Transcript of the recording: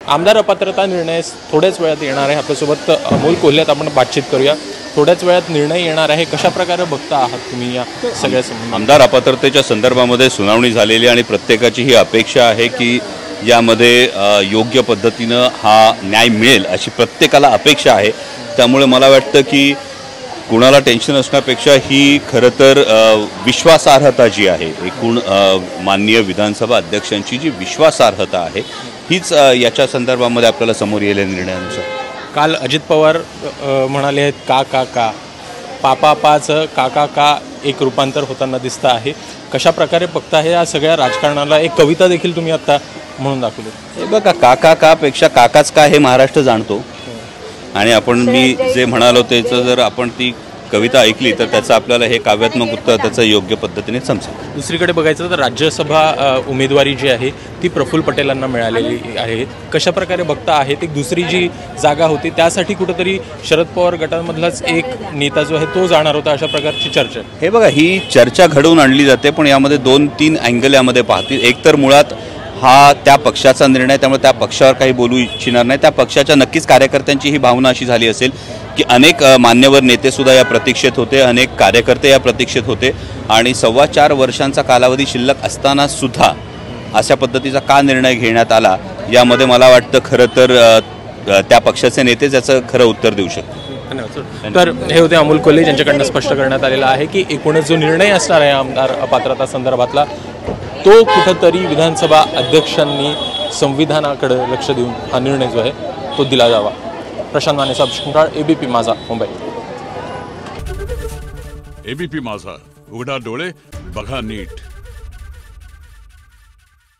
आमदार अपात्रता निर्णय थोड्याच वेळात येणार आहे। आपल्यासोबत अमोल कोल्हेत, आपण बातचीत करूया। थोड्याच वेळात निर्णय येणार आहे, कशा प्रकारे बघता आहात तुम्ही या सगळ्या संबंधात? आमदार अपात्रतेच्या संदर्भामध्ये सुनावणी झालेली आणि प्रत्येकाची ही अपेक्षा आहे की यामध्ये योग्य पद्धतीनं हा न्याय मिळेल अशी प्रत्येकाला अपेक्षा आहे। त्यामुळे मला वाटतं की कुणाला टेन्शन असण्यापेक्षा ही खरं तर विश्वासार्हता जी आहे, एकूण माननीय विधानसभा अध्यक्षांची जी विश्वासार्हता आहे हीच याच्या संदर्भामध्ये आपल्याला समोर येईल निर्णयानुसार। काल अजित पवार म्हणाले आहेत का का का पापाचं काका का एक रूपांतर होताना दिसतं आहे। कशा प्रकारे बघता आहे या सगळ्या राजकारणाला? एक कविता देखील तुम्ही आता म्हणून दाखवली। हे बघा, काका का पेक्षा काकाच का हे महाराष्ट्र जाणतो आणि आपण मी जे म्हणालो त्याचं जर आपण ती कविता ऐकली तर त्याचं आपल्याला हे काव्यात्मक उत्तर त्याचं योग्य पद्धतीने समजेल। दुसरीकडे बघायचं तर राज्यसभा उमेदवारी जी आहे ती प्रफुल्ल पटेलांना मिळालेली आहे। कशा प्रकारे बघता आहेत? एक दुसरी जी जागा होती त्यासाठी कुठेतरी शरद पवार गटामधलाच एक नेता जो आहे तो जाणार होता, अशा प्रकारची चर्चा। हे बघा, ही चर्चा घडवून आणली जाते, पण यामध्ये 2-3 अँगल यामध्ये पाहतील। एक तर मुळात हा त्या पक्षाचा निर्णय, त्यामुळे त्या पक्षावर काही बोलू इच्छिणार नाही। त्या पक्षाच्या नक्कीच कार्यकर्त्यांची ही भावना अशी झाली असेल की अनेक मान्यवर नेतेसुद्धा या प्रतीक्षेत होते, अनेक कार्यकर्ते या प्रतीक्षेत होते आणि 4.25 वर्षांचा कालावधी शिल्लक असताना सुद्धा अशा पद्धतीचा का निर्णय घेण्यात आला, यामध्ये मला वाटतं खरं तर त्या पक्षाचे नेतेच याचं खरं उत्तर देऊ शकतात। तर हे होते अमोल कोल्हे, ज्यांच्याकडनं स्पष्ट करण्यात आलेलं आहे की एकूणच जो निर्णय असणार आहे आमदार अपात्रता संदर्भातला तो कुठंतरी विधानसभा अध्यक्षांनी संविधानाकडे लक्ष देऊन हा निर्णय जो आहे तो दिला जावा। प्रशांत माने, सबशंकाळ, एबीपी माझा, मुंबई। एबीपी माझा, उघडा डोळे बघा नीट।